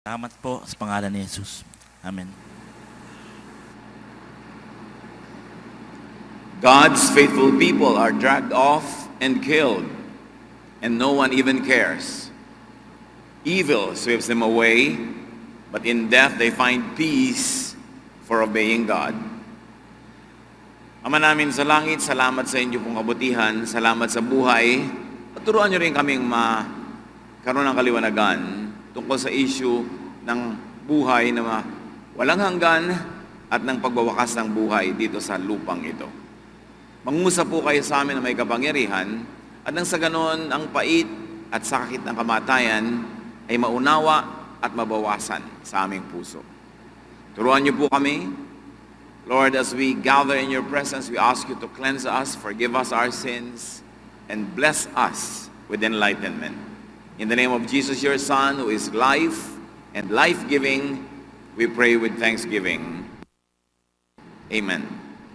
Salamat po sa pangalan ni Jesus. Amen. God's faithful people are dragged off and killed, and no one even cares. Evil sweeps them away, but in death they find peace for obeying God. Ama namin sa langit, salamat sa inyo pong kabutihan, salamat sa buhay, at turuan niyo rin kaming karoon ng kaliwanagan tungkol sa issue ng buhay na walang hanggan at ng pagwawakas ng buhay dito sa lupang ito. Mangusap po kayo sa amin na may kapangyarihan at nang sa ganon ang pait at sakit ng kamatayan ay maunawa at mabawasan sa aming puso. Turuan niyo po kami, Lord, as we gather in your presence, we ask you to cleanse us, forgive us our sins, and bless us with enlightenment. In the name of Jesus, your Son, who is life and life-giving, we pray with thanksgiving. Amen.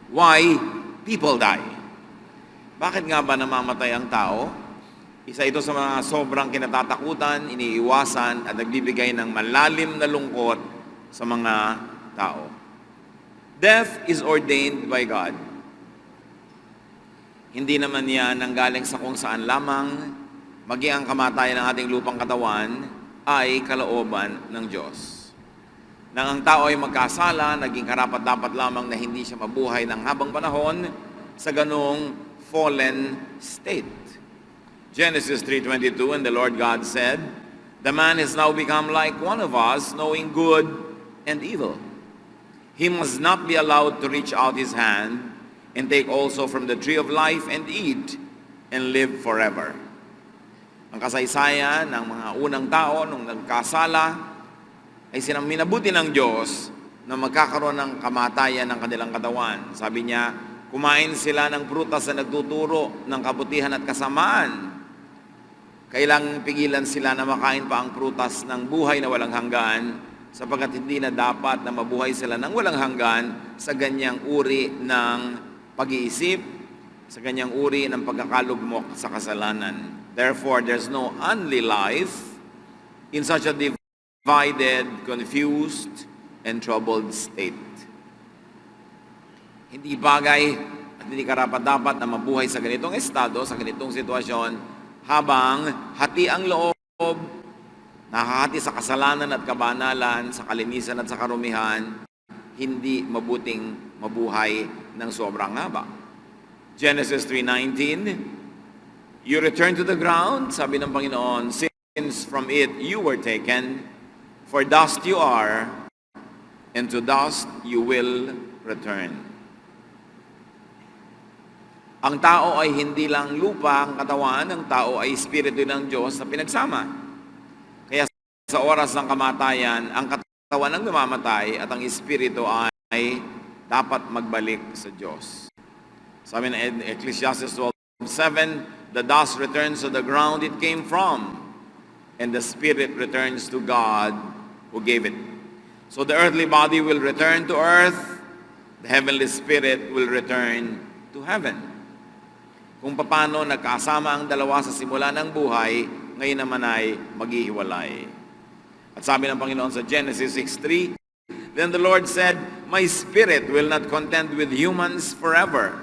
Why people die? Bakit nga ba namamatay ang tao? Isa ito sa mga sobrang kinatatakutan, iniiwasan, at nagbibigay ng malalim na lungkot sa mga tao. Death is ordained by God. Hindi naman yan nanggaling sa kung saan lamang, maging ang kamatayan ng ating lupang katawan ay kalooban ng Diyos. Nang ang tao ay magkasala, naging karapat-dapat lamang na hindi siya mabuhay ng habang panahon sa ganong fallen state. Genesis 3:22, and the Lord God said, "The man has now become like one of us, knowing good and evil. He must not be allowed to reach out his hand and take also from the tree of life and eat and live forever." Ang kasaysayan ng mga unang tao nung nagkasala ay minabuti ng Diyos na magkakaroon ng kamatayan ng kanilang katawan. Sabi niya, kumain sila ng prutas na nagtuturo ng kabutihan at kasamaan. Kailangang pigilan sila na makain pa ang prutas ng buhay na walang hanggan, sapagkat hindi na dapat na mabuhay sila ng walang hanggan sa ganyang uri ng pag-iisip, sa ganyang uri ng pagkakalugmok sa kasalanan. Therefore, there's no only life in such a divided, confused, and troubled state. Hindi bagay at hindi karapat-dapat na mabuhay sa ganitong estado, sa ganitong sitwasyon, habang hati ang loob, nakahati sa kasalanan at kabanalan, sa kalinisan at sa karumihan, hindi mabuting mabuhay ng sobrang haba. Genesis 3:19, you return to the ground, sabi ng Panginoon, since from it you were taken, for dust you are, and to dust you will return. Ang tao ay hindi lang lupa, ang katawan, ang tao ay espiritu ng Diyos na pinagsama. Kaya sa oras ng kamatayan, ang katawan ang namamatay at ang espiritu ay dapat magbalik sa Diyos. Sabi ng Ecclesiastes 12:7, the dust returns to the ground it came from, and the spirit returns to God who gave it. So the earthly body will return to earth, the heavenly spirit will return to heaven. Kung paano nagkasama ang dalawa sa simula ng buhay, ngayon naman ay maghihiwalay. At sabi ng Panginoon sa Genesis 6:3, then the Lord said, my spirit will not contend with humans forever,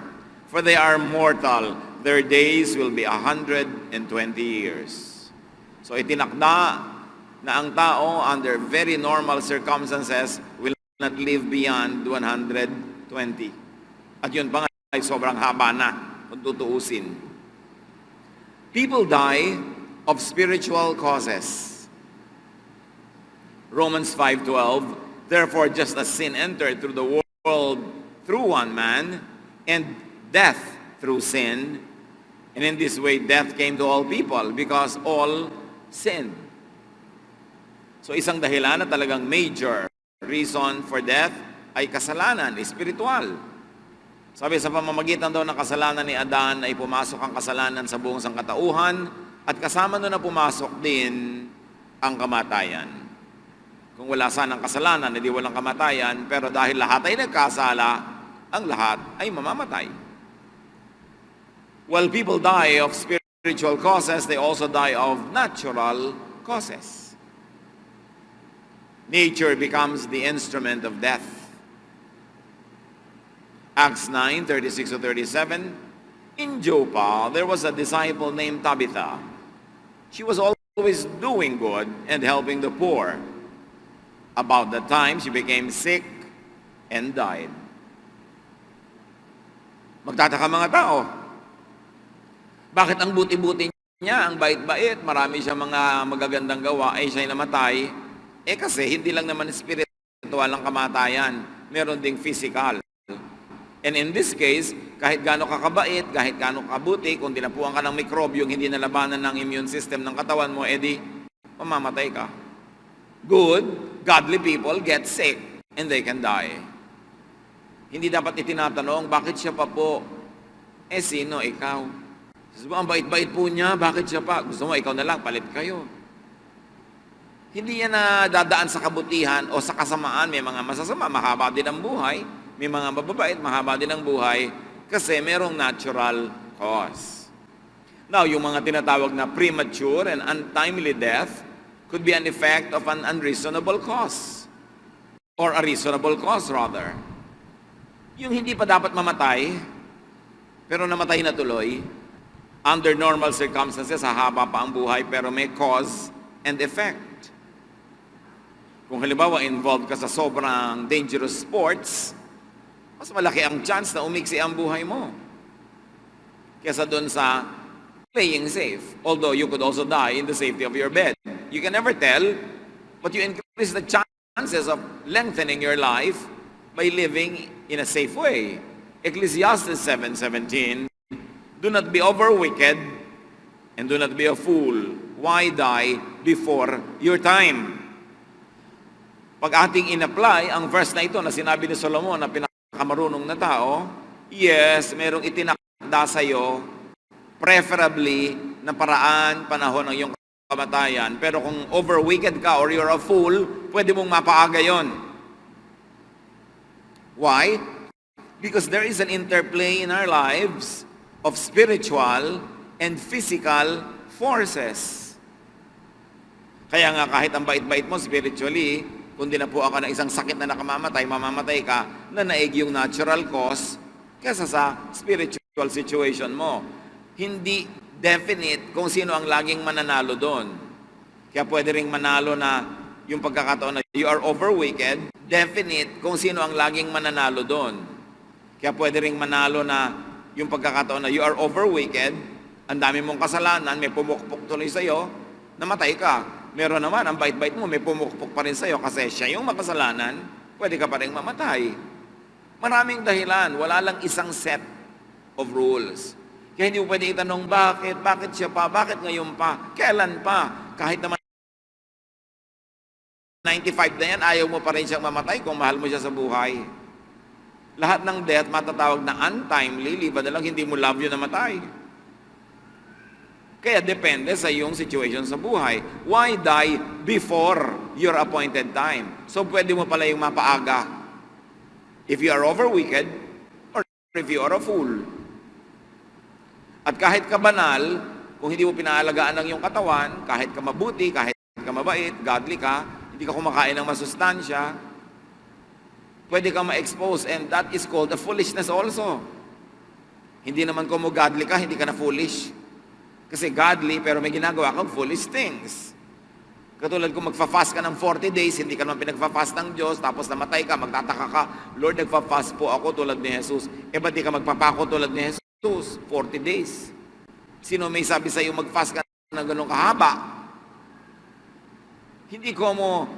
for they are mortal. Their days will be 120 years. So itinakda na ang tao under very normal circumstances will not live beyond 120. At yun pa nga ay sobrang haba na kung tutuusin. People die of spiritual causes. Romans 5:12, therefore just as sin entered through the world through one man, and death through sin, and in this way death came to all people because all sinned. So isang dahilan na talagang major reason for death ay kasalanan, espiritual. Sabi sa pamamagitan daw ng kasalanan ni Adan ay pumasok ang kasalanan sa buong sangkatauhan at kasama doon na pumasok din ang kamatayan. Kung wala sana ang kasalanan, hindi walang kamatayan, pero dahil lahat ay nagkasala, ang lahat ay mamamatay. While people die of spiritual causes, they also die of natural causes. Nature becomes the instrument of death. Acts 9, 36 to 37. In Joppa, there was a disciple named Tabitha. She was always doing good and helping the poor. About that time, she became sick and died. Magtataka mga tao. Bakit ang buti-buti niya, ang bait-bait, marami siya mga magagandang gawa, ay siya'y namatay? Kasi hindi lang naman spiritual ang kamatayan, meron ding physical. And in this case, kahit gaano ka kabait, kahit gaano kabuti, kung dinapuan ka ng mikrobyo, hindi nalabanan ng immune system ng katawan mo, edi, mamamatay ka. Good, godly people get sick and they can die. Hindi dapat itinatanong, bakit siya pa po? Sino? Ikaw. Gusto mo, ang bait-bait po niya, bakit siya pa? Gusto mo, ikaw na lang, palit kayo. Hindi yan na dadaan sa kabutihan o sa kasamaan. May mga masasama, mahaba din ang buhay. May mga mababait, mahaba din ang buhay kasi merong natural cause. Now, yung mga tinatawag na premature and untimely death could be an effect of an unreasonable cause. Or a reasonable cause, rather. Yung hindi pa dapat mamatay, pero namatay na tuloy, under normal circumstances, hahaba pa ang buhay, pero may cause and effect. Kung halimbawa, involved ka sa sobrang dangerous sports, mas malaki ang chance na umiksi ang buhay mo kesa doon sa playing safe. Although you could also die in the safety of your bed. You can never tell, but you increase the chances of lengthening your life by living in a safe way. Ecclesiastes 7:17, do not be over wicked and do not be a fool. Why die before your time? Pag ating in-apply ang verse na ito na sinabi ni Solomon na pinakamarunong na tao, yes, merong itinakda sa'yo, preferably na paraan, panahon ng iyong kamatayan. Pero kung over wicked ka or you're a fool, pwede mong mapaaga yon. Why? Because there is an interplay in our lives of spiritual and physical forces. Kaya nga kahit ang bait-bait mo spiritually, kung dinapuan ka ng isang sakit na nakamamatay, mamamatay ka, na naig yung natural cause kesa sa spiritual situation mo. Hindi definite kung sino ang laging mananalo doon. Kaya pwede ring manalo na yung pagkakataon na you are over wicked, definite kung sino ang laging mananalo doon. Kaya pwede ring manalo na yung pagkakataon na you are over wicked, ang dami mong kasalanan, may pumukpok tuloy sa'yo, namatay ka. Meron naman, ang bait-bait mo, may pumukpok pa rin sa'yo kasi siya yung makasalanan, pwede ka pa rin mamatay. Maraming dahilan, wala lang isang set of rules. Kaya hindi mo pwede itanong, bakit siya pa, bakit ngayon pa, kailan pa, kahit naman 95 na yan, ayaw mo pa rin siyang mamatay kung mahal mo siya sa buhay. Lahat ng death matatawag na untimely, liba na lang hindi mo love yun namatay. Kaya depende sa iyong situation sa buhay. Why die before your appointed time? So pwede mo pala yung mapaaga. If you are over wicked, or if you are a fool. At kahit ka banal, kung hindi mo pinaalagaan ng iyong katawan, kahit ka mabuti, kahit ka mabait, godly ka, hindi ka kumakain ng masustansya, pwede ka ma-expose, and that is called a foolishness also. Hindi naman kung mo godly ka, hindi ka na foolish. Kasi godly, pero may ginagawa kang foolish things. Katulad kung magfa-fast ka ng 40 days, hindi ka naman pinagfa-fast ng Diyos, tapos namatay ka, magtataka ka, Lord, nagfa-fast po ako tulad ni Jesus. Ba't di ka magpapako tulad ni Jesus? 40 days. Sino may sabi sa iyo mag-fast ka ng ganun kahaba? Hindi ko mo,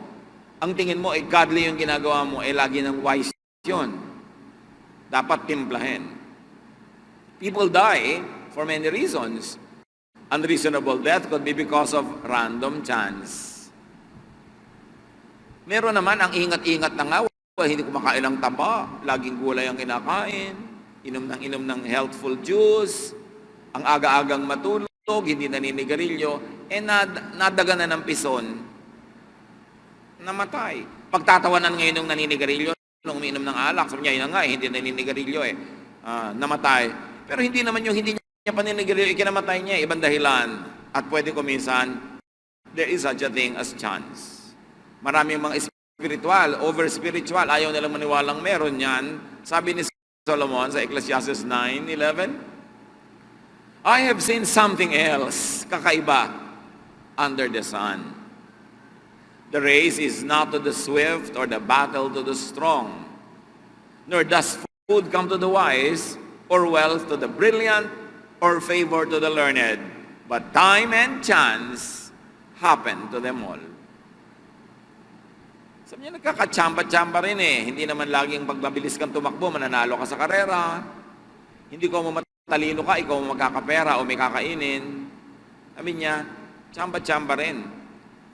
ang tingin mo, godly yung ginagawa mo, lagi ng wise yun. Dapat timplahin. People die for many reasons. Unreasonable death could be because of random chance. Meron naman ang ingat-ingat na nga, hindi kumakain ng taba, laging gulay ang kinakain, inom ng healthful juice, ang aga-agang matulog, hindi naninigarilyo, nadaga na ng pison, namatay. Pagtatawanan ngayon ng naninigarilyo, nung umiinom ng alak, sabi niya, yun nga, hindi naninigarilyo namatay. Pero hindi naman yung hindi niya paninigarilyo, ikinamatay niya, ibang dahilan. At pwede ko minsan, there is such a thing as chance. Maraming mga spiritual, over spiritual. Ayaw nilang maniwalang meron yan. Sabi ni Solomon sa Ecclesiastes 9:11, I have seen something else, kakaiba, under the sun. The race is not to the swift or the battle to the strong, nor does food come to the wise, or wealth to the brilliant, or favor to the learned, but time and chance happen to them all. Sabi niya, nagkakatsamba-tsamba rin eh. Hindi naman laging pagmabilis kang tumakbo, mananalo ka sa karera. Hindi ko matalino ka, ikaw magkakapera o may kakainin. Sabi niya, tsamba-tsamba rin.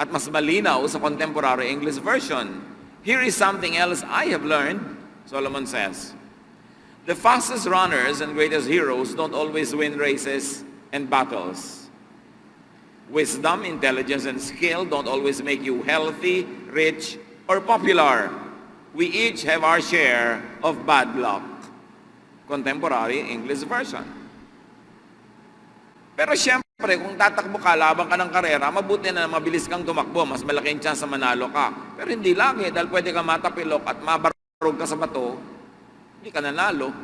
At mas malinaw sa contemporary English version. Here is something else I have learned, Solomon says. The fastest runners and greatest heroes don't always win races and battles. Wisdom, intelligence, and skill don't always make you healthy, rich, or popular. We each have our share of bad luck. Contemporary English version. Pero siyempre, kung tatakbo ka, labang ka ng karera, mabuti na mabilis kang tumakbo, mas malaking chance na manalo ka. Pero hindi lagi, dahil pwede ka matapilok at mabarog ka sa bato, hindi ka nanalo.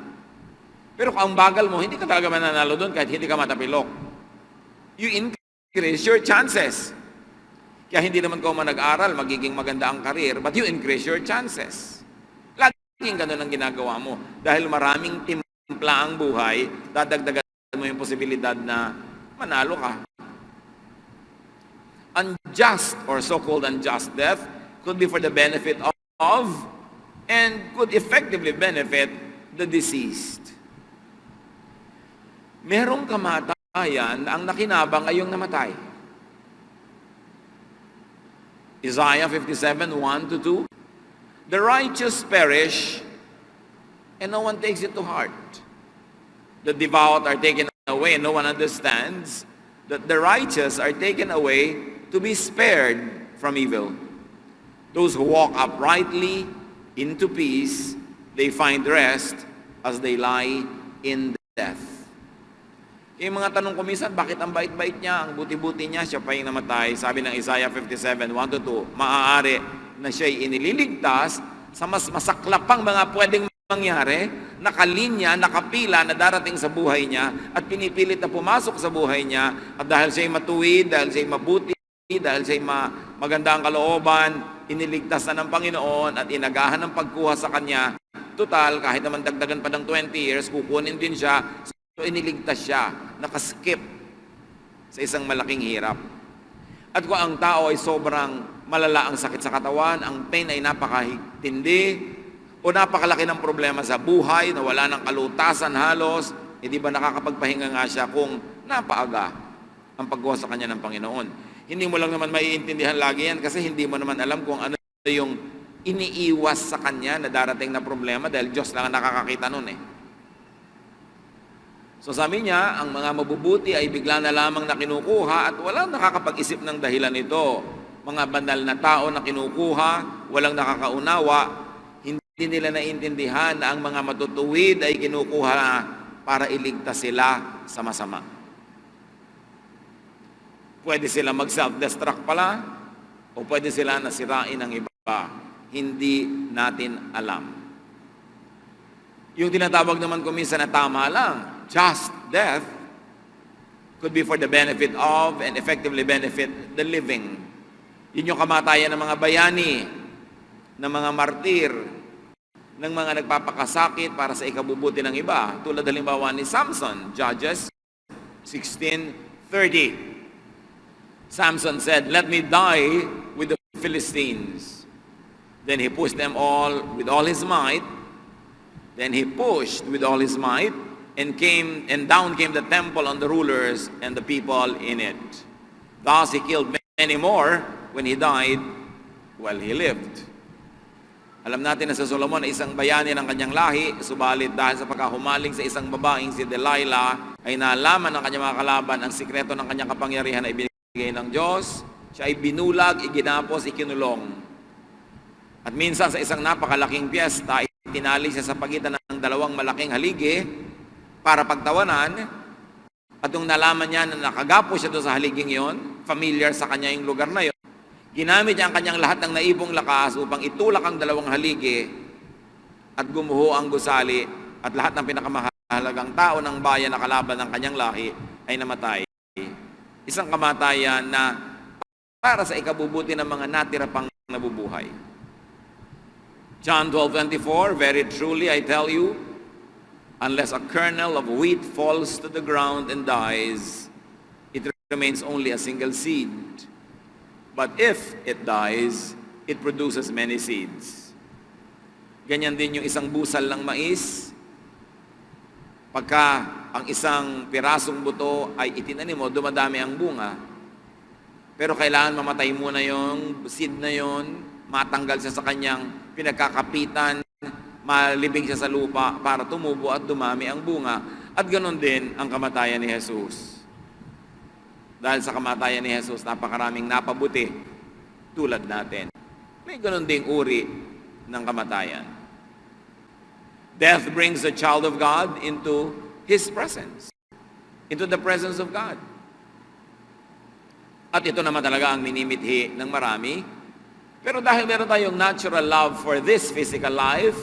Pero kung ang bagal mo, hindi ka talaga mananalo doon kahit hindi ka matapilok. You increase your chances. Kaya hindi naman ko man nag-aral, magiging maganda ang karir, but you increase your chances. Laging ganun ang ginagawa mo. Dahil maraming timpla ang buhay, dadagdagan mo yung posibilidad na manalo ka. Unjust or so-called unjust death could be for the benefit of and could effectively benefit the deceased. Merong kamatayan ang nakinabang ay yung namatay. Isaiah 57:1-2. The righteous perish, and no one takes it to heart. The devout are taken away, and no one understands that the righteous are taken away to be spared from evil. Those who walk uprightly into peace, they find rest as they lie in death. Yung mga tanong ko minsan, bakit ang bait-bait niya, ang buti-buti niya, siya pa yung namatay. Sabi ng Isaiah 57:1-2, maaari na siya'y inililigtas sa mas masaklapang mga pwedeng mangyari, nakalinya, nakapila na darating sa buhay niya at pinipilit na pumasok sa buhay niya at dahil siya'y matuwid, dahil siya'y mabuti, dahil siya'y maganda ang kalooban, iniligtas na ng Panginoon at inagahan ng pagkuha sa kanya. Total, kahit naman dagdagan pa ng 20 years, kukunin din siya. So iniligtas siya, nakaskip sa isang malaking hirap. At kung ang tao ay sobrang malala ang sakit sa katawan, ang pain ay napakatindi, o napakalaki ng problema sa buhay, na wala ng kalutasan halos, hindi ba nakakapagpahinga nga siya kung napaaga ang pagkuha sa kanya ng Panginoon. Hindi mo lang naman maiintindihan lagi yan kasi hindi mo naman alam kung ano yung iniiwas sa kanya na darating na problema dahil Diyos lang ang nakakakita nun eh. So sabi niya, ang mga mabubuti ay bigla na lamang na kinukuha at walang nakakapag-isip ng dahilan nito. Mga banal na tao na kinukuha, walang nakakaunawa, hindi nila naiintindihan na ang mga matutuwid ay kinukuha para iligtas sila sa masama. Pwede sila mag-self-destruct pala, o pwede sila nasirain ng iba. Hindi natin alam. Yung tinatawag naman ko minsan na tama lang, just death could be for the benefit of and effectively benefit the living. Yun yung kamatayan ng mga bayani, ng mga martir, ng mga nagpapakasakit para sa ikabubuti ng iba. Tulad halimbawa ni Samson, Judges 16:30. Samson said, "Let me die with the Philistines." Then he pushed them all with all his might. Then he pushed with all his might, and down came the temple on the rulers and the people in it. Thus he killed many more when he died while he lived. Alam natin na sa Solomon ay isang bayani ng kanyang lahi, subalit dahil sa pagkahumaling sa isang babaeng si Delilah, ay nalaman ng kanyang mga kalaban ang sikreto ng kanyang kapangyarihan na ibinigay ng Diyos. Siya ay binulag, iginapos, ikinulong. At minsan sa isang napakalaking piyesta, tinali siya sa pagitan ng dalawang malaking haligi para pagtawanan. At nung nalaman niya na nakagapo siya doon sa haliging yon, familiar sa kanya yung lugar na yon, Ginamit niya ang kanyang lahat ng naipong lakas upang itulak ang dalawang haligi at gumuho ang gusali at lahat ng pinakamahalagang tao ng bayan na kalaban ng kanyang lahi ay namatay. Isang kamatayan na para sa ikabubuti ng mga natira pang nabubuhay. John 12:24, very truly I tell you, unless a kernel of wheat falls to the ground and dies, it remains only a single seed. But if it dies, it produces many seeds. Ganyan din yung isang busal ng mais. Pagka ang isang pirasong buto ay itinanim mo, dumadami ang bunga. Pero kailangan mamatay muna yung seed na yon, matanggal siya sa kanyang pinagkakapitan, malibing siya sa lupa para tumubo at dumami ang bunga. At ganoon din ang kamatayan ni Jesus. Dahil sa kamatayan ni Jesus, napakaraming napabuti tulad natin. May ganoon ding uri ng kamatayan. Death brings the child of God into His presence. Into the presence of God. At ito naman talaga ang minimithi ng marami. Pero dahil meron tayong natural love for this physical life,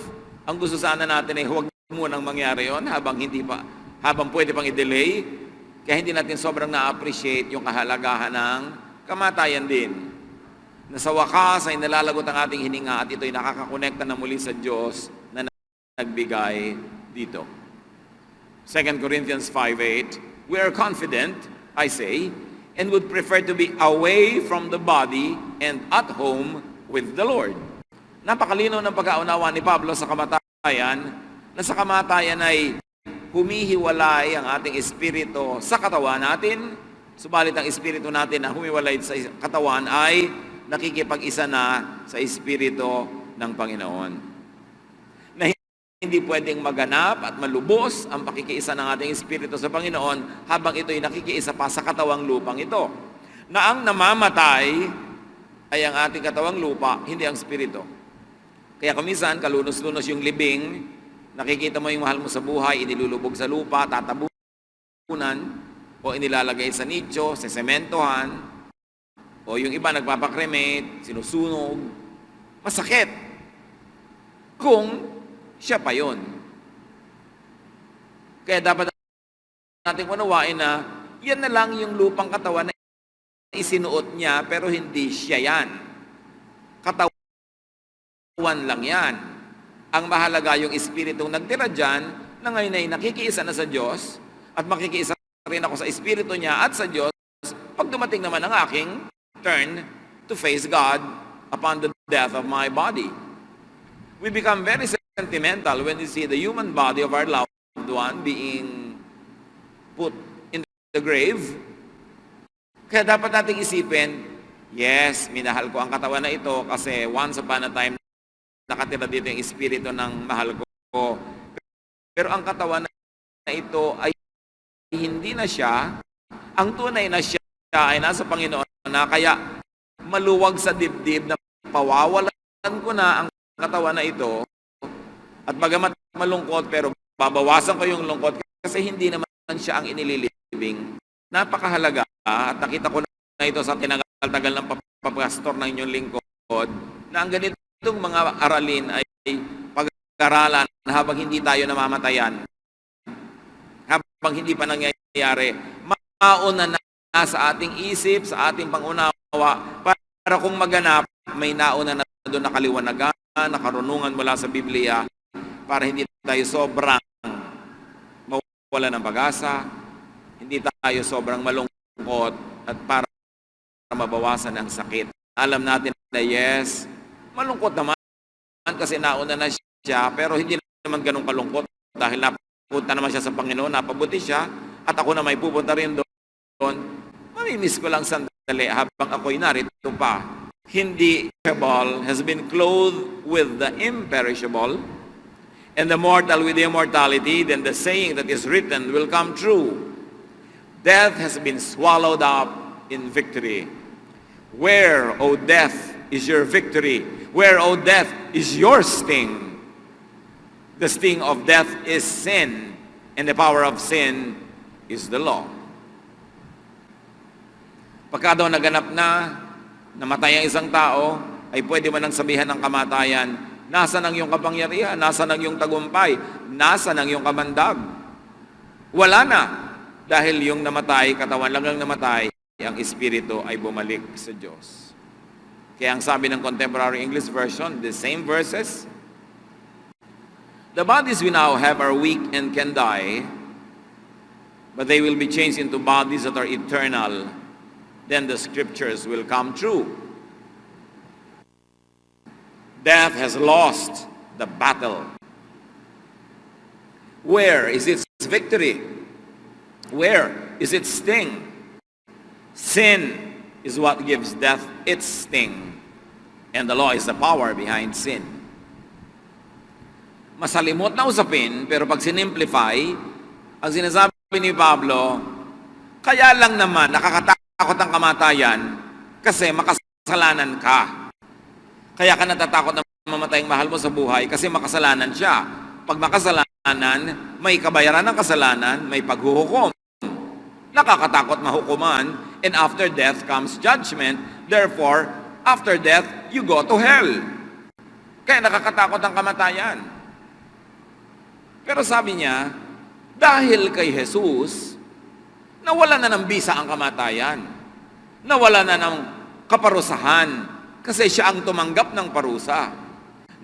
ang gusto sana natin ay huwag munang mangyari yon habang pwede pang i-delay, kaya hindi natin sobrang na-appreciate yung kahalagahan ng kamatayan din. Na sa wakas ay nalalagot ang ating hininga at ito'y nakakakonekta na muli sa Diyos na nagbigay dito. 2 Corinthians 5:8, we are confident, I say, and would prefer to be away from the body and at home with the Lord. Napakalino ng pag-aunawa ni Pablo sa kamatayan, na sa kamatayan ay humihiwalay ang ating espiritu sa katawan natin, subalit ang espiritu natin na humiwalay sa katawan ay nakikipag-isa na sa espiritu ng Panginoon. Na hindi pwedeng maganap at malubos ang pakikiisa ng ating espiritu sa Panginoon habang ito'y nakikiisa pa sa katawang lupang ito. Na ang namamatay ay ang ating katawang lupa, hindi ang espiritu. Kaya kuminsan, kalunos-lunos yung libing, nakikita mo yung mahal mo sa buhay, inilulubog sa lupa, tatabunan, o inilalagay sa nicho, sa sementohan, o yung iba nagpapakremate, sinusunog. Masakit. Kung siya pa yun. Kaya dapat natin unawain na yan na lang yung lupang katawan na isinuot niya, pero hindi siya yan. Katawan lang yan. Ang mahalaga yung espiritong nagtira dyan, na ngayon ay nakikiisa na sa Diyos, at makikiisa rin ako sa espiritu niya at sa Diyos, pag dumating naman ang aking turn to face God upon the death of my body. We become very sentimental when we see the human body of our loved one being put in the grave. Kaya dapat nating isipin, yes, minahal ko ang katawan na ito kasi once upon a time nakatira dito yung espiritu ng mahal ko. Pero ang katawan na ito ay hindi na siya. Ang tunay na siya ay nasa Panginoon na, kaya maluwag sa dibdib na pawawalan ko na ang katawan na ito. At bagamat malungkot, pero babawasan ko yung lungkot kasi hindi naman siya ang inililibing. Napakahalaga at nakita ko na ito sa tinagal-tagal ng papastor ng inyong lingkod na ang ganitong mga aralin ay pag-aralan habang hindi tayo namamatayan, habang hindi pa nangyayari, mauna na sa ating isip, sa ating pangunawa, para kung maganap, may nauna na doon nakaliwanagan, nakarunungan mula sa Biblia, para hindi tayo sobrang mawala ng pag-asa, hindi tayo sobrang malungkot, at para mabawasan ang sakit. Alam natin na yes, malungkot naman kasi nauna na siya, pero hindi naman ganun kalungkot dahil napunta naman siya sa Panginoon, napabuti siya, at ako na may pupunta rin doon. Mamimiss ko lang sandali habang ako'y narito pa. Hindi perishable has been clothed with the imperishable, and the mortal with the immortality, then the saying that is written will come true. Death has been swallowed up in victory. Where, O death, is your victory? Where, O death, is your sting? The sting of death is sin, and the power of sin is the law. Pagka daw naganap na namatay ang isang tao, ay pwede man ang sabihan ng kamatayan, nasaan ang iyong kapangyarihan, nasaan ang iyong tagumpay, nasaan ang iyong kamandag? Wala na. Dahil yung namatay, katawan lang ang namatay, ang espiritu ay bumalik sa Diyos. Kaya ang sabi ng Contemporary English Version, the same verses, the bodies we now have are weak and can die, but they will be changed into bodies that are eternal. Then the scriptures will come true. Death has lost the battle. Where is its victory? Where is its sting? Sin is what gives death its sting, and the law is the power behind sin. Masalimot na usapin, pero pag sinimplify, ang sinasabi ni Pablo, kaya lang naman nakakatakot ang kamatayan kasi makasalanan ka. Kaya ka natatakot na mamatay ang mahal mo sa buhay kasi makasalanan siya. Pag makasalanan, may kabayaran ng kasalanan, may paghuhukom. Nakakatakot mahukuman, and after death comes judgment. Therefore, after death, you go to hell. Kaya nakakatakot ang kamatayan. Pero sabi niya, dahil kay Jesus, nawala na ng bisa ang kamatayan. Nawala na ng kaparusahan kasi siya ang tumanggap ng parusa.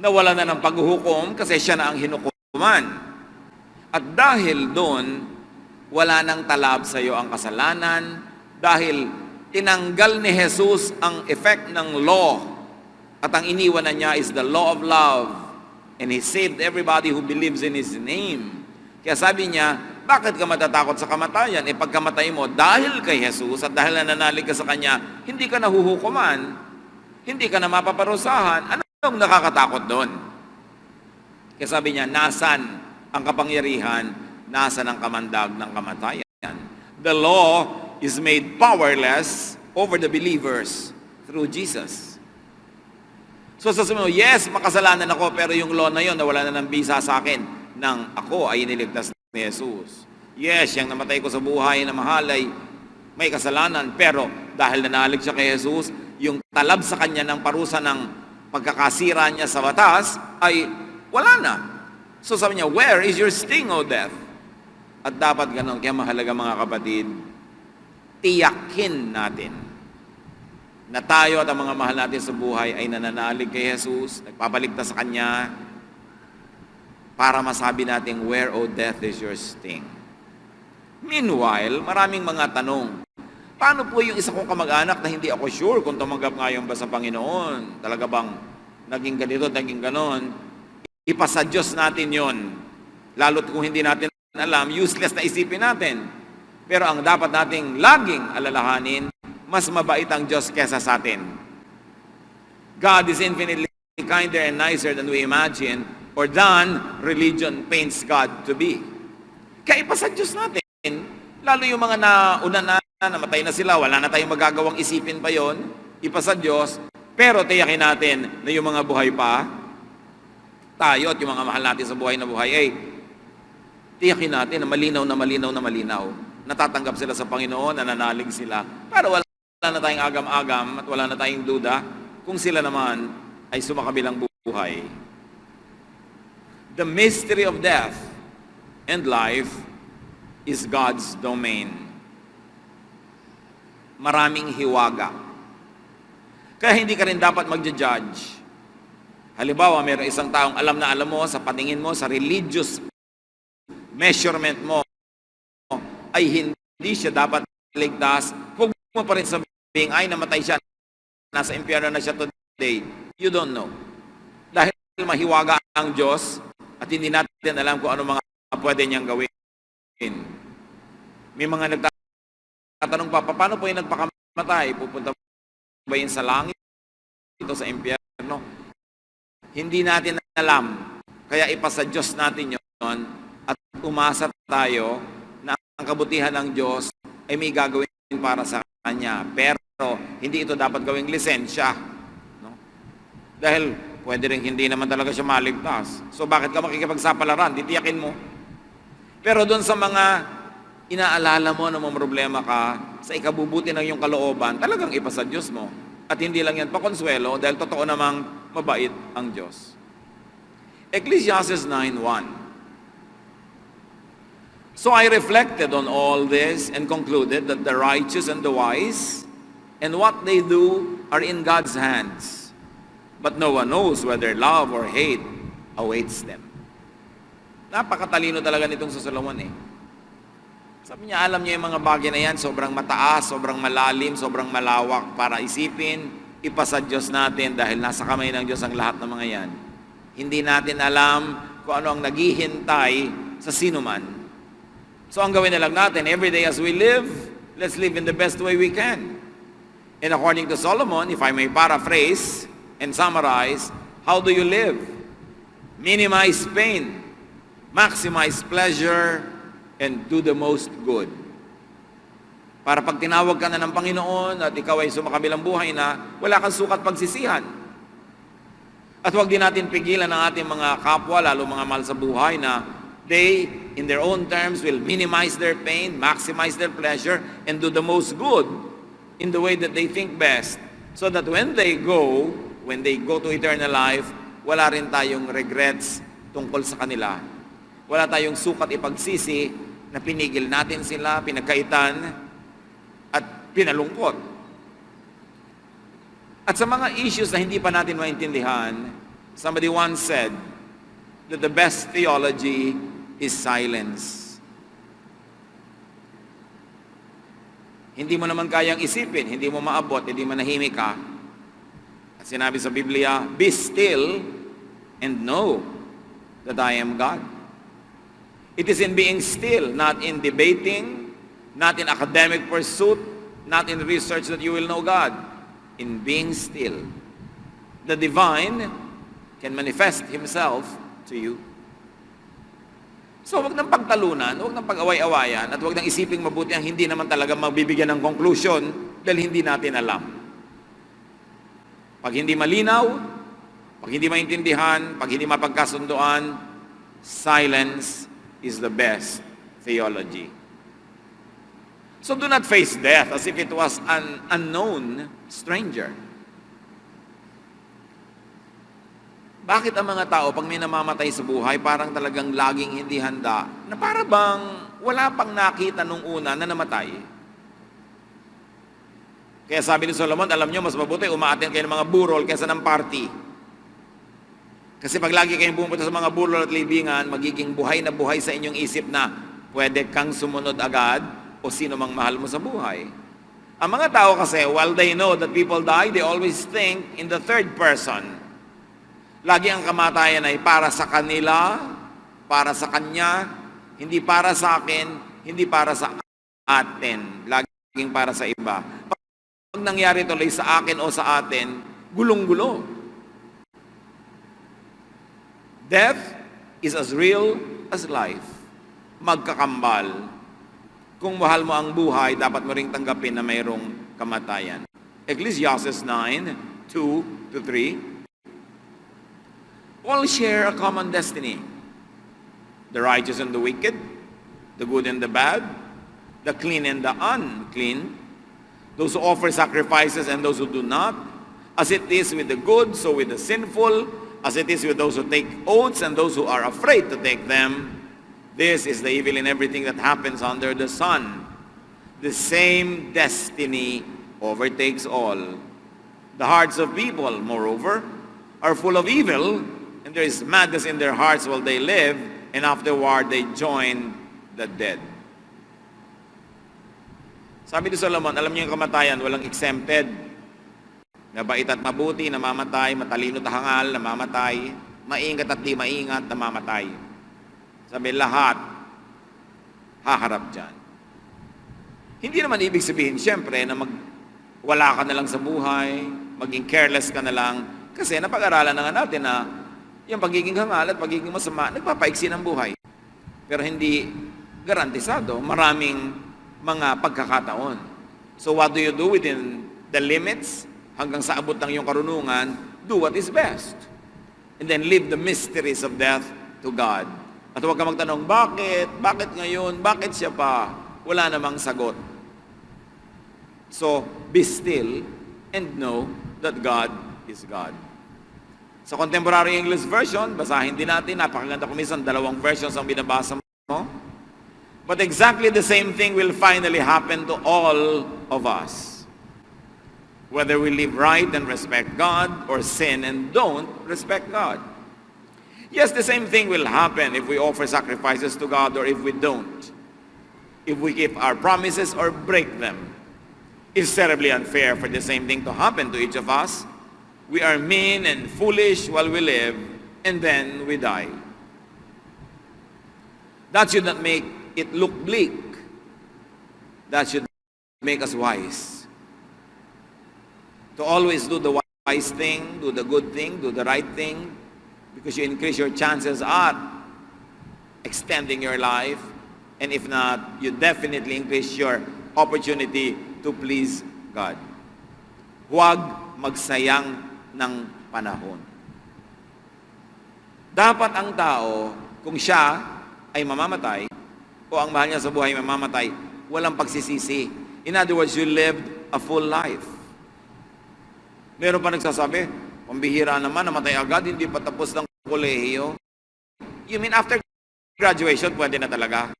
Nawala na ng paghuhukom kasi siya na ang hinukuman. At dahil doon, wala nang talab sa iyo ang kasalanan dahil tinanggal ni Jesus ang effect ng law at ang iniwan na niya is the law of love, and He saved everybody who believes in His name. Kaya sabi niya, bakit ka matatakot sa kamatayan? E pagkamatay mo, dahil kay Jesus at dahil nananalig ka sa Kanya, hindi ka nahuhukuman, hindi ka na mapaparusahan. Anong nakakatakot doon? Kaya sabi niya, nasan ang kapangyarihan, nasan ang kamandag ng kamatayan? The law is made powerless over the believers through Jesus. So sasabihin mo, yes, makasalanan ako, pero yung law na yon, nawala na ng bisa sa akin nang ako ay iniligtas ni Jesus. Yes, yung namatay ko sa buhay na mahal ay may kasalanan, pero dahil nanalig siya kay Jesus, yung talab sa kanya ng parusa ng pagkakasira niya sa batas ay wala na. So sabi niya, where is your sting, O death? At dapat ganun, kaya mahalaga mga kapatid, tiyakin natin na tayo at ang mga mahal natin sa buhay ay nananalig kay Jesus, nagpapaligtas sa Kanya, para masabi natin, where, O death, is your sting? Meanwhile, maraming mga tanong. Paano po yung isa kong kamag-anak na hindi ako sure kung tumanggap ngayon ba sa Panginoon? Talaga bang naging ganito, naging ganon? Ipasa Diyos natin yon. Lalo't kung hindi natin alam, useless na isipin natin. Pero ang dapat nating laging alalahanin, mas mabait ang Diyos kesa sa atin. God is infinitely kinder and nicer than we imagine or than religion paints God to be. Kaya ipasa Diyos natin, lalo yung mga nauna na, namatay na sila, wala na tayong magagawang isipin pa yon, ipasa Diyos, pero tiyakin natin na yung mga buhay pa, tayo at yung mga mahal natin sa buhay na buhay, tiyakin natin na malinaw na malinaw na malinaw. Natatanggap sila sa Panginoon, nananalig sila. Pero wala na tayong agam-agam at wala na tayong duda kung sila naman ay sumakabilang buhay. The mystery of death and life is God's domain. Maraming hiwaga. Kaya hindi ka rin dapat magja-judge. Halimbawa, mayroong isang taong alam na alam mo, sa patingin mo, sa religious measurement mo, ay hindi siya dapat ligtas. Huwag mo pa rin sabihin, ay namatay siya, nasa impyerno na siya today. You don't know. Dahil mahiwaga ang Diyos at hindi natin alam kung ano mga pwede niyang gawin. May mga nagtatanong pa, paano po yung nagpakamatay? Pupunta ba yun sa langit? Ito sa impyerno? Hindi natin alam. Kaya ipasa Diyos natin yon at umasa tayo na ang kabutihan ng Diyos ay may gagawin para sa Kanya. Pero hindi ito dapat gawing lisensya. No? Dahil pwede rin hindi naman talaga siya maligtas. So bakit ka makikipagsapalaran? Titiyakin mo. Pero doon sa mga inaalala mo na may problema ka, sa ikabubuti ng iyong kalooban, talagang ipasa Diyos mo. At hindi lang yan pakonsuelo dahil totoo namang mabait ang Diyos. Ecclesiastes 9:1. So I reflected on all this and concluded that the righteous and the wise and what they do are in God's hands. But no one knows whether love or hate awaits them. Napakatalino talaga nitong sa Solomon eh. Sabi niya, alam niya yung mga bagay na yan, sobrang mataas, sobrang malalim, sobrang malawak para isipin, ipasa Diyos natin dahil nasa kamay ng Diyos ang lahat ng mga yan. Hindi natin alam kung ano ang naghihintay sa sino man. So ang gawin na lang natin, every day as we live, let's live in the best way we can. And according to Solomon, if I may paraphrase and summarize, how do you live? Minimize pain, maximize pleasure, and do the most good. Para pag tinawag ka na ng Panginoon at ikaw ay sumakabilang buhay na, wala kang sukat pagsisihan. At huwag din natin pigilan ang ating mga kapwa, lalo mga mahal sa buhay na they, in their own terms, will minimize their pain, maximize their pleasure, and do the most good in the way that they think best. So that when they go to eternal life, wala rin tayong regrets tungkol sa kanila. Wala tayong sukat ipagsisi na pinigil natin sila, pinagkaitan, at pinalungkot. At sa mga issues na hindi pa natin maintindihan, somebody once said that the best theology is silence. Hindi mo naman kayang isipin, hindi mo maabot, hindi manahimik ka. At sinabi sa Biblia, be still and know that I am God. It is in being still, not in debating, not in academic pursuit, not in research that you will know God. In being still, the divine can manifest Himself to you. So wag nang pagtalunan, wag nang pag-away-awayan, at wag nang isiping mabuti ang hindi naman talaga magbibigyan ng conclusion dahil hindi natin alam. Pag hindi malinaw, pag hindi maintindihan, pag hindi mapagkasunduan, silence is the best theology. So do not face death as if it was an unknown stranger. Bakit ang mga tao, pag may namamatay sa buhay, parang talagang laging hindi handa, na para bang wala pang nakita nung una na namatay? Kaya sabi ni Solomon, alam nyo, mas mabuti umaattend kayo ng mga burol kaysa ng party. Kasi pag lagi kayong pumunta sa mga burol at libingan, magiging buhay na buhay sa inyong isip na pwede kang sumunod agad o sino mang mahal mo sa buhay. Ang mga tao kasi, while they know that people die, they always think in the third person. Lagi ang kamatayan ay para sa kanila, para sa kanya, hindi para sa akin, hindi para sa atin. Laging para sa iba. Pag nangyari tuloy sa akin o sa atin, gulong-gulo. Death is as real as life. Magkakambal. Kung mahal mo ang buhay, dapat mo ring tanggapin na mayroong kamatayan. Ecclesiastes 9:2-3. All share a common destiny. The righteous and the wicked, the good and the bad, the clean and the unclean, those who offer sacrifices and those who do not. As it is with the good, so with the sinful, as it is with those who take oaths and those who are afraid to take them. This is the evil in everything that happens under the sun. The same destiny overtakes all. The hearts of people, moreover, are full of evil, and there is madness in their hearts while they live, and afterward they join the dead. Sabi ni Solomon, alam niyo yung kamatayan, walang exempted. Mabait at mabuti, namamatay. Matalino at hangal, namamatay. Maingat at di maingat, namamatay. Sabi, lahat haharap dyan. Hindi naman ibig sabihin, siyempre, na wala ka na lang sa buhay, maging careless ka na lang. Kasi napag-aralan na nga natin na yung pagiging hangal at pagiging masama, nagpapaiksi ng buhay. Pero hindi garantisado. Maraming mga pagkakataon. So what do you do within the limits? Hanggang sa abot ng iyong karunungan, do what is best. And then leave the mysteries of death to God. At huwag ka magtanong, bakit? Bakit ngayon? Bakit siya pa? Wala namang sagot. So, be still and know that God is God. Sa Contemporary English Version, basahin din natin, napakaganda kung minsan dalawang versions ang binabasa mo. But exactly the same thing will finally happen to all of us. Whether we live right and respect God, or sin and don't respect God. Yes, the same thing will happen if we offer sacrifices to God or if we don't. If we keep our promises or break them. It's terribly unfair for the same thing to happen to each of us. We are mean and foolish while we live, and then we die. That should not make it look bleak. That should make us wise. To always do the wise thing, do the good thing, do the right thing, because you increase your chances at extending your life, and if not, you definitely increase your opportunity to please God. Huwag magsayang ng panahon. Dapat ang tao, kung siya ay mamamatay, o ang mahal niya sa buhay mamamatay, walang pagsisisi. In other words, you lived a full life. Meron pa nagsasabi, pambihira naman, namatay agad, hindi pa tapos ng kolehiyo. You mean after graduation, pwede na talaga?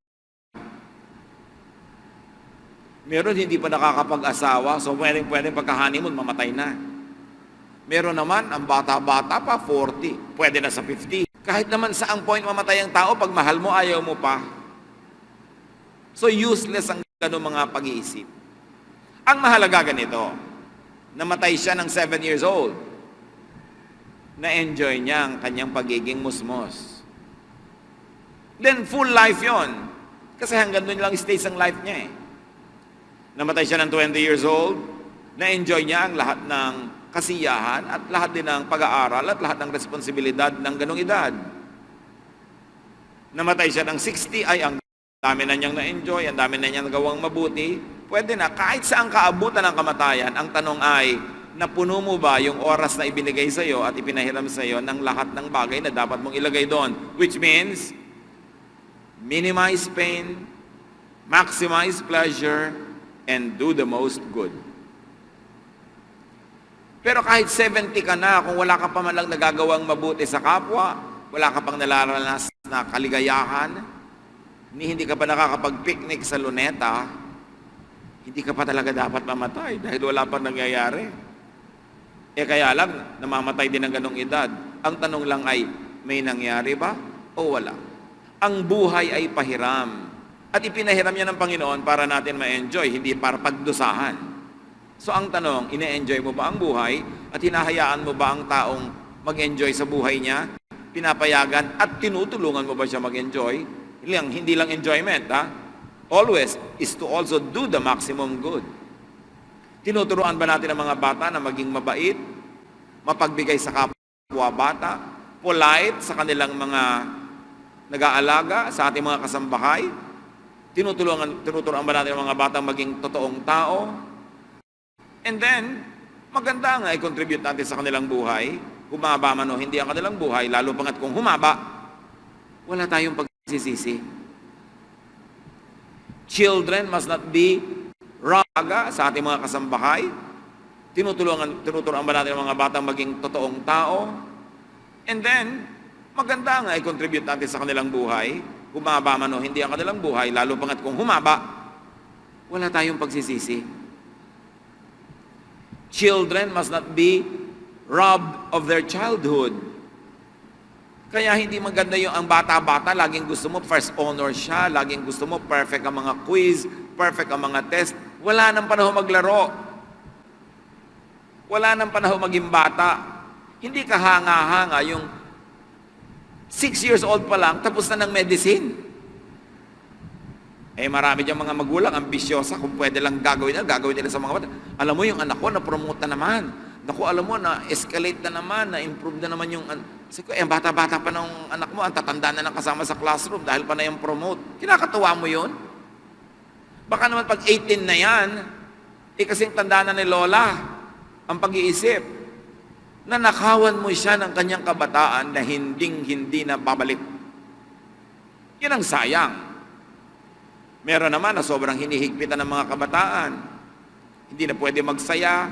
Meron hindi pa nakakapag-asawa, so pwedeng pagka-honeymoon, mamatay na. Meron naman, ang bata-bata pa, 40. Pwede na sa 50. Kahit naman saang point mamatay ang tao, pag mahal mo, ayaw mo pa. So useless ang ganun mga pag-iisip. Ang mahalaga ganito, namatay siya ng 7 years old. Na-enjoy niya ang kanyang pagiging musmos. Then full life yon. Kasi hanggang doon lang stage ang life niya eh. Namatay siya ng 20 years old, na-enjoy niya ang lahat ng kasiyahan at lahat din ng pag-aaral at lahat ng responsibilidad ng ganong edad. Namatay siya ng 60, ay ang dami na niyang na-enjoy, ang dami na niyang nagawang mabuti. Pwede na, kahit saan kaabutan ng kamatayan, ang tanong ay, napuno mo ba yung oras na ibinigay sa iyo at ipinahiram sa iyo ng lahat ng bagay na dapat mong ilagay doon? Which means, minimize pain, maximize pleasure, and do the most good. Pero kahit 70 ka na, kung wala ka pa man lang nagagawang mabuti sa kapwa, wala ka pang nalaranas na kaligayahan, hindi ka pa nakakapag-picnic sa luneta, hindi ka pa talaga dapat mamatay dahil wala pang nangyayari. Kaya lang, namamatay din ng ganong edad. Ang tanong lang ay, may nangyari ba o wala? Ang buhay ay pahiram. At ipinahiram niya ng Panginoon para natin ma-enjoy, hindi para pagdusahan. So ang tanong, ine-enjoy mo ba ang buhay at hinahayaan mo ba ang taong mag-enjoy sa buhay niya? Pinapayagan at tinutulungan mo ba siya mag-enjoy? Hindi lang enjoyment, ha? Always is to also do the maximum good. Tinuturuan ba natin ang mga bata na maging mabait, mapagbigay sa kapwa bata, polite sa kanilang mga nag-aalaga, sa ating mga kasambahay? Tinuturuan ba natin ang mga bata maging totoong tao? And then, maganda nga i-contribute natin sa kanilang buhay. Humaba man o hindi ang kanilang buhay, lalo pangat kung humaba, wala tayong pagsisisi. Children must not be raga sa ating mga kasambahay. Tinuturuan ba natin ang mga batang maging totoong tao? And then, maganda nga i-contribute natin sa kanilang buhay. Humaba man o hindi ang kanilang buhay, lalo pangat kung humaba, wala tayong pagsisisi. Children must not be robbed of their childhood. Kaya hindi maganda yung ang bata-bata, laging gusto mo first honor siya, laging gusto mo perfect ang mga quiz, perfect ang mga test. Wala nang panahon maglaro. Wala nang panahon maging bata. Hindi ka hanga-hanga yung 6 years old pa lang, tapos na ng medicine. Marami diyang mga magulang, ambisyosa, kung pwede lang gagawin nila sa mga bata. Alam mo, yung anak ko, na-promote na naman. Naku, alam mo, na-escalate na naman, na-improve na naman yung... Kasi ko, bata-bata pa ng anak mo, ang tatanda na ng kasama sa classroom dahil pa na yung promote. Kinakatuwa mo yun? Baka naman pag 18 na yan, kasing tanda na ni Lola ang pag-iisip. Nanakawan mo siya ng kanyang kabataan na hindi na babalik. Yan ang sayang. Meron naman na sobrang hinihigpitan ng mga kabataan. Hindi na pwede magsaya,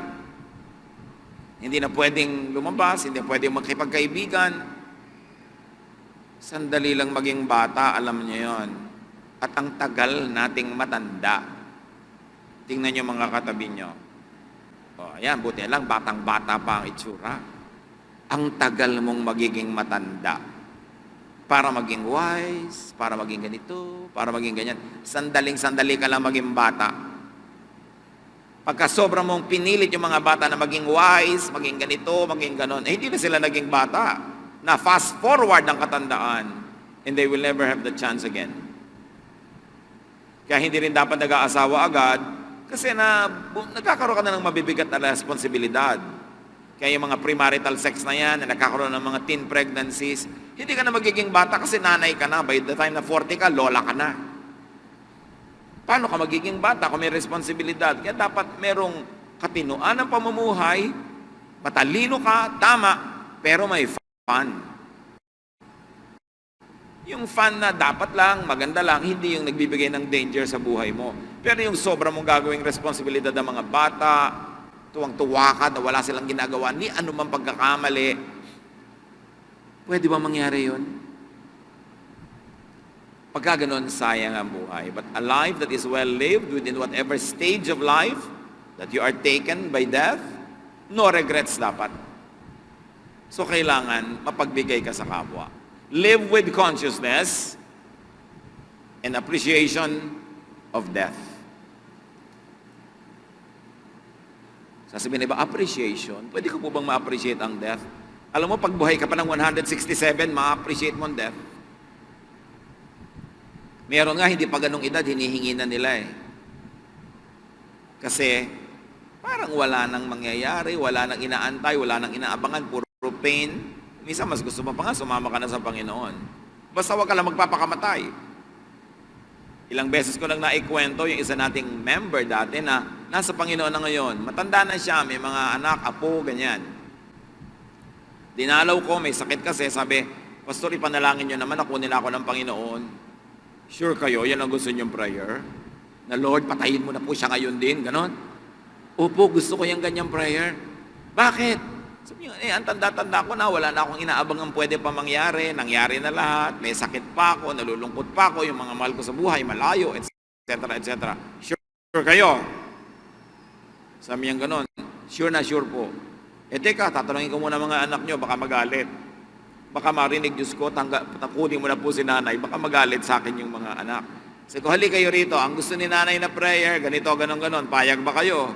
Hindi na pwedeng lumabas, hindi pwedeng makipagkaibigan. Sandali lang maging bata, alam niyo yon. At ang tagal nating matanda. Tingnan niyo mga katabi niyo. O, ayan, buti lang, batang-bata pa ang itsura. Ang tagal mong magiging matanda. Para maging wise, para maging ganito, para maging ganyan. Sandaling-sandali ka lang maging bata. Pagka sobra mong pinilit yung mga bata na maging wise, maging ganito, maging ganon, eh hindi na sila naging bata. Na fast forward ang katandaan and they will never have the chance again. Kaya hindi rin dapat nag-aasawa agad kasi nagkakaroon ka na ng mabibigat na responsibilidad. Kaya yung mga premarital sex na yan, na nagkakaroon ng mga teen pregnancies, hindi ka na magiging bata kasi nanay ka na. By the time na 40 ka, lola ka na. Paano ka magiging bata kung may responsibilidad? Kaya dapat merong katinuan ng pamumuhay, matalino ka, tama, pero may fun. Yung fun na dapat lang, maganda lang, hindi yung nagbibigay ng danger sa buhay mo. Pero yung sobra mong gagawing responsibilidad ng mga bata, tuwang-tuwa ka na wala silang ginagawa, ni anumang pagkakamali, pwede ba mangyari yun? Pagka ganun, sayang ang buhay. But a life that is well lived within whatever stage of life that you are taken by death, no regrets dapat. So kailangan mapagbigay ka sa kapwa. Live with consciousness and appreciation of death. Sasabihin na ba, appreciation? Pwede ko po bang ma-appreciate ang death? Alam mo, pag buhay ka pa ng 167, ma-appreciate mo ang death. Meron nga, hindi pa ganong edad, hinihingi na nila eh. Kasi, parang wala nang mangyayari, wala nang inaantay, wala nang inaabangan, puro pain. Minsan, mas gusto mo pa nga, sumama ka na sa Panginoon. Basta wag ka lang magpapakamatay. Ilang beses ko lang naikwento yung isa nating member dati na nasa Panginoon na ngayon. Matanda na siya, may mga anak, apo, ganyan. Dinalaw ko, may sakit kasi, sabi, Pastor, ipanalangin nyo naman, ako nila ako ng Panginoon. Sure kayo, yan ang gusto nyong prayer? Na Lord, patayin mo na po siya ngayon din, ganon? Opo, gusto ko yung ganyang prayer. Bakit? Sabi niya, ang tanda-tanda ko na, wala na akong inaabang ang pwede pa mangyari, nangyari na lahat, may sakit pa ako, nalulungkot pa ako, yung mga mahal ko sa buhay, malayo, etc. etc. Sure kayo? Sabi niya ganon, sure na sure po. Teka, tatanungin ko muna mga anak nyo, baka magalit. Baka marinig, Diyos ko, takunin mo na po si nanay, baka magalit sa akin yung mga anak. Sabi ko, hali kayo rito, ang gusto ni nanay na prayer, ganito, ganon, payag ba kayo?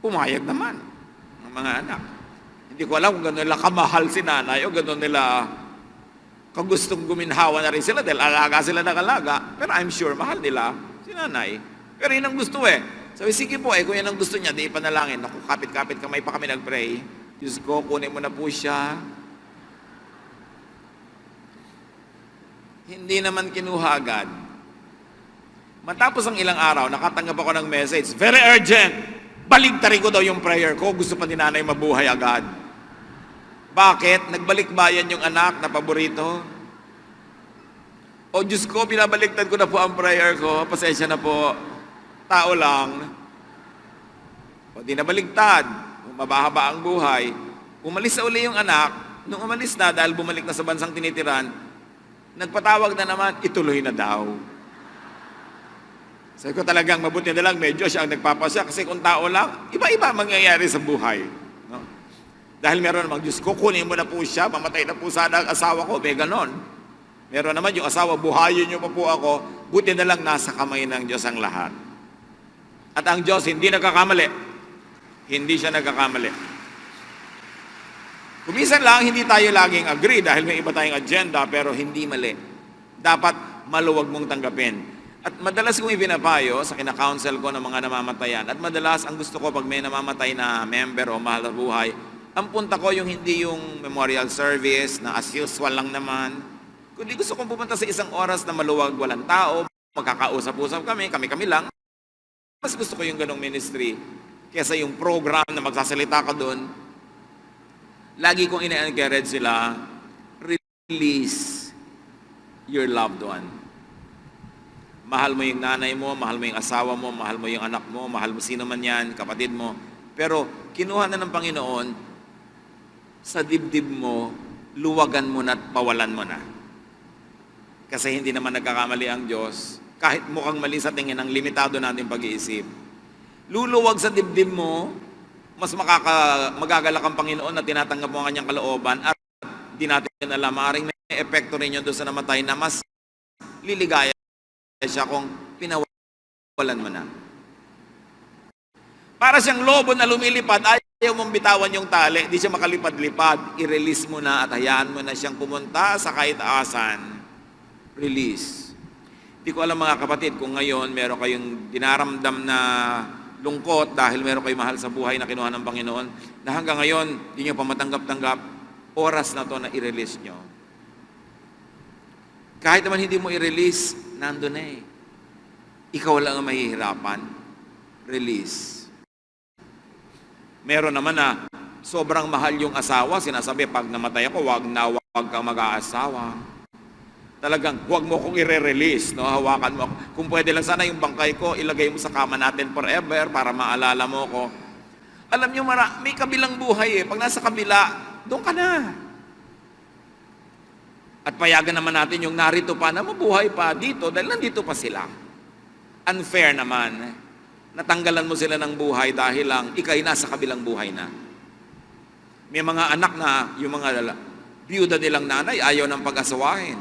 Pumayag naman, ang mga anak. Hindi ko alam kung gano'n nila kamahal si nanay o gano'n nila kagustong guminhawa na rin sila dahil alaga sila ng alaga. Pero I'm sure mahal nila si nanay. Pero yun ang gusto eh. Sabi, sige po kung yan ang gusto niya, di ipanalangin. Naku, kapit-kapit kamay pa kami nag-pray. Diyos ko, kunin mo na po siya. Hindi naman kinuha agad. Matapos ang ilang araw, nakatanggap ako ng message, very urgent! Baligtarin ko daw yung prayer ko. Gusto pa ni nanay mabuhay agad. Bakit? Nagbalik-bayan yung anak na paborito. O Diyos ko, binabaliktad ko na po ang prayer ko. Pasensya na po. Tao lang. O di nabaliktad. Mabahaba ang buhay. Umalis na uli yung anak. Nung umalis na, dahil bumalik na sa bansang tinitiran, nagpatawag na naman, ituloy na daw. Sabi ko talagang mabuti na lang, medyo siya ang nagpapasya. Kasi kung tao lang, iba-iba mangyayari sa buhay. No? Dahil meron namang, Diyos ko, kunin mo na po siya, mamatay na po sana ang asawa ko, may ganon. Meron naman yung asawa, buhayin niyo pa po ako, buti na lang nasa kamay ng Diyos ang lahat. At ang Diyos hindi nagkakamali. Hindi siya nagkakamali. Kumisan lang, hindi tayo laging agree dahil may iba tayong agenda, pero hindi mali. Dapat maluwag mong tanggapin. At madalas kong ibinapayo sa kina-counsel ko ng mga namamatayan. At madalas, ang gusto ko pag may namamatay na member o mahal na buhay, ang punta ko yung hindi yung memorial service na as usual lang naman. Kundi gusto kong pupunta sa isang oras na maluwag, walang tao, magkakausap-usap kami lang. Mas gusto ko yung ganong ministry kesa yung program na magsasalita ka doon. Lagi kong ina-encourage sila, release your loved one. Mahal mo yung nanay mo, mahal mo yung asawa mo, mahal mo yung anak mo, mahal mo sino man yan, kapatid mo. Pero kinuha na ng Panginoon, sa dibdib mo, luwagan mo na at pawalan mo na. Kasi hindi naman nagkakamali ang Diyos. Kahit mukhang mali sa tingin ng limitado natin pag-iisip. Luluwag sa dibdib mo, mas magagalak ang Panginoon na tinatanggap mo ang kanyang kalooban at di natin alam, maaaring may epekto rin yun doon sa namatay na mas liligaya siya kung pinawalan mo na. Para siyang lobo na lumilipad, ayaw mong bitawan yung tali, di siya makalipad-lipad, i-release mo na at hayaan mo na siyang pumunta sa kahit asan. Release. Di ko alam mga kapatid kung ngayon meron kayong dinaramdam na lungkot dahil meron kayong mahal sa buhay na kinuha ng Panginoon, na hanggang ngayon, di nyo pa matanggap-tanggap, oras na to na i-release nyo. Kahit naman hindi mo i-release, nandun na eh. Ikaw lang ang mahihirapan. Release. Meron naman na sobrang mahal yung asawa, sinasabi, pag namatay ako, wag kang mag-aasawa. Talagang, huwag mo kong i-release, no? Hawakan mo ako. Kung pwede lang sana yung bangkay ko, ilagay mo sa kama natin forever para maalala mo ko. Alam nyo, may kabilang buhay eh. Pag nasa kabila, doon ka na. At payagan naman natin yung narito pa na mabuhay pa dito dahil nandito pa sila. Unfair naman. Natanggalan mo sila ng buhay dahil lang ikay nasa kabilang buhay na. May mga anak na yung mga biyuda nilang nanay ayaw ng pag-asawahin.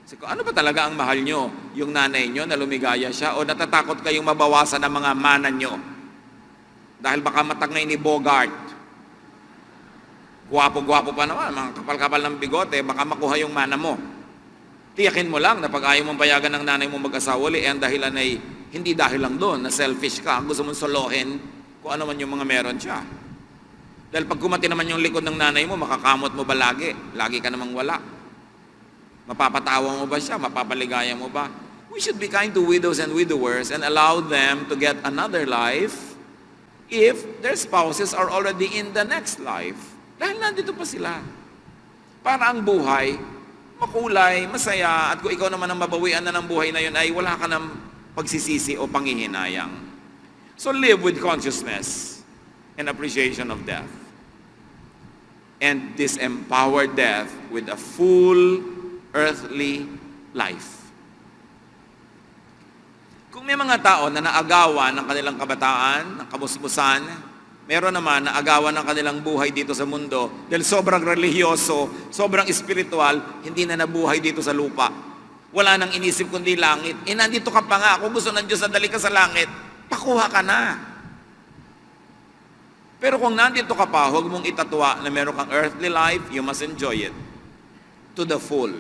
So, ano ba talaga ang mahal nyo? Yung nanay nyo na lumigaya siya o natatakot kayong mabawasan ng mga mana nyo? Dahil baka matangay ni Bogart. Guwapo-guwapo pa naman, mga kapal-kapal ng bigote, baka makuha yung mana mo. Tiyakin mo lang na pag ayaw mong payagan ng nanay mo mag-asawa uli, ang dahilan ay hindi dahil lang doon, na selfish ka, gusto mong solohin kung ano man yung mga meron siya. Dahil pag kumati naman yung likod ng nanay mo, makakamot mo ba lagi? Lagi ka namang wala. Mapapatawa mo ba siya? Mapapaligaya mo ba? We should be kind to widows and widowers and allow them to get another life if their spouses are already in the next life. Dahil nandito pa sila. Para ang buhay, makulay, masaya, at kung ikaw naman ang mabawian na ng buhay na yun ay wala ka ng pagsisisi o panghihinayang. So live with consciousness and appreciation of death. And disempower death with a full earthly life. Kung may mga tao na naagawan ng kanilang kabataan, ng kamusmusan, meron naman na agawan ng kanilang buhay dito sa mundo dahil sobrang religyoso, sobrang espiritual, hindi na nabuhay dito sa lupa. Wala nang inisip kundi langit. Nandito ka pa nga. Kung gusto ng Diyos na dali ka sa langit, pakuha ka na. Pero kung nandito ka pa, huwag mong itatwa na meron kang earthly life, you must enjoy it to the full.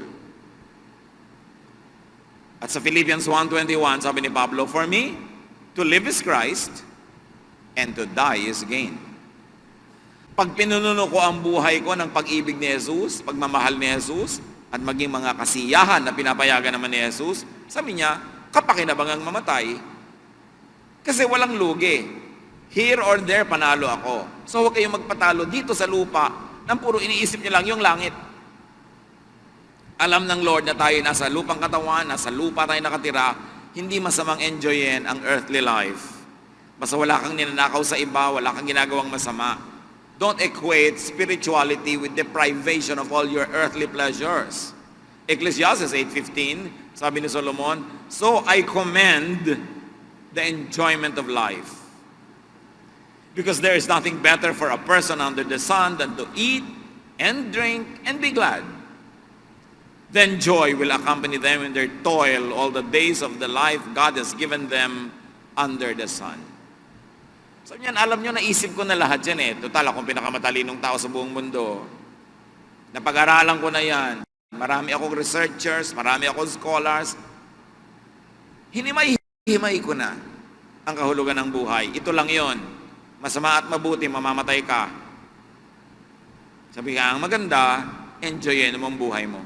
At sa Philippians 1:21, sabi ni Pablo, for me, to live is Christ, and to die is gain. Pag pinununo ko ang buhay ko ng pag-ibig ni Jesus, pagmamahal ni Jesus, at maging mga kasiyahan na pinapayagan naman ni Jesus, sabi niya, kapakinabangang mamatay. Kasi walang lugi. Here or there, panalo ako. So huwag kayong magpatalo dito sa lupa nang puro iniisip niyo lang yung langit. Alam ng Lord na tayo nasa lupang katawan, nasa lupa tayo nakatira, hindi masamang enjoyin ang earthly life. Basta wala kang ninanakaw sa iba, wala kang ginagawang masama. Don't equate spirituality with deprivation of all your earthly pleasures. Ecclesiastes 8:15, sabi ni Solomon, so I commend the enjoyment of life. Because there is nothing better for a person under the sun than to eat and drink and be glad. Then joy will accompany them in their toil all the days of the life God has given them under the sun. Sabi niyan, alam nyo, naisip ko na lahat yan eh. Total, akong pinakamatalinong tao sa buong mundo. Napag-aralan ko na yan. Marami akong researchers, marami akong scholars. Hinimay ko na ang kahulugan ng buhay. Ito lang yon. Masama at mabuti, mamamatay ka. Sabi ka, ang maganda, enjoyin mo ang buhay mo.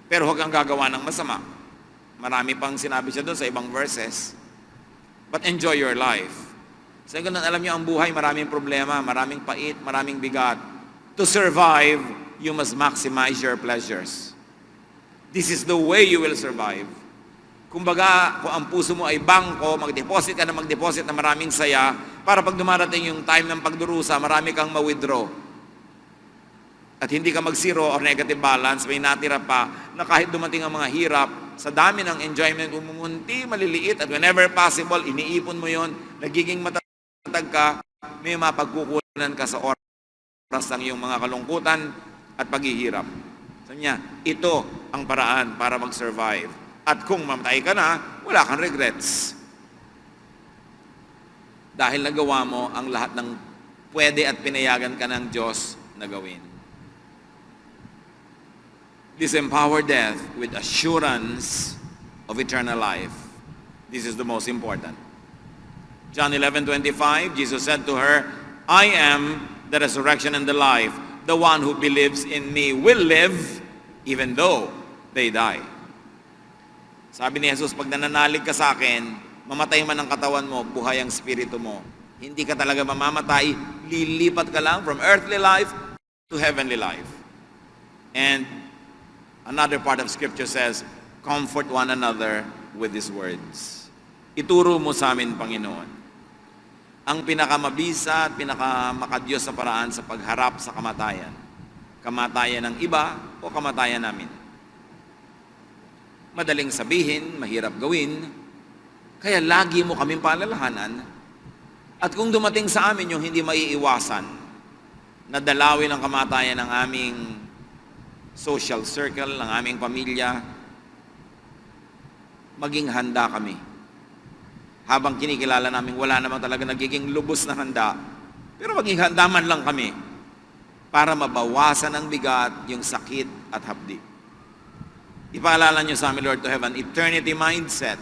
Pero huwag kang gagawa ng masama. Marami pang sinabi siya doon sa ibang verses. But enjoy your life. Sa ganun, alam niyo, ang buhay, maraming problema, maraming pait, maraming bigat. To survive, you must maximize your pleasures. This is the way you will survive. Kumbaga, kung ang puso mo ay bangko, mag-deposit ka na mag-deposit na maraming saya, Para pag dumarating yung time ng pagdurusa, marami kang ma-withdraw. At hindi ka mag-zero or negative balance, may natira pa na kahit dumating ang mga hirap, sa dami ng enjoyment, umumunti, maliliit, at whenever possible, iniipon mo yon, nagiging matatag ka, may mapagkukunan ka sa oras ng iyong mga kalungkutan at paghihirap. So niya, ito ang paraan para mag-survive. At kung mamatay ka na, wala kang regrets. Dahil nagawa mo ang lahat ng pwede at pinayagan ka ng Diyos na gawin. Disempower death with assurance of eternal life. This is the most important. John 11:25, Jesus said to her, I am the resurrection and the life. The one who believes in me will live even though they die. Sabi ni Jesus, pag nananalig ka sa akin, mamatay man ang katawan mo, buhay ang spirito mo. Hindi ka talaga mamamatay, lilipat ka lang from earthly life to heavenly life. And another part of Scripture says, comfort one another with these words. Ituro mo sa amin, Panginoon, ang pinakamabisa at pinakamakadiyos na paraan sa pagharap sa kamatayan. Kamatayan ng iba o kamatayan namin. Madaling sabihin, mahirap gawin, kaya lagi mo kaming palalahanan. At kung dumating sa amin yung hindi maiiwasan, na dalawin ang kamatayan ng aming social circle, ng aming pamilya, maging handa kami. Habang kinikilala namin, wala naman talaga nagiging lubos na handa, pero maging handa man lang kami para mabawasan ang bigat, yung sakit at hapdi. Ipaalala niyo sa amin, Lord to Heaven, eternity mindset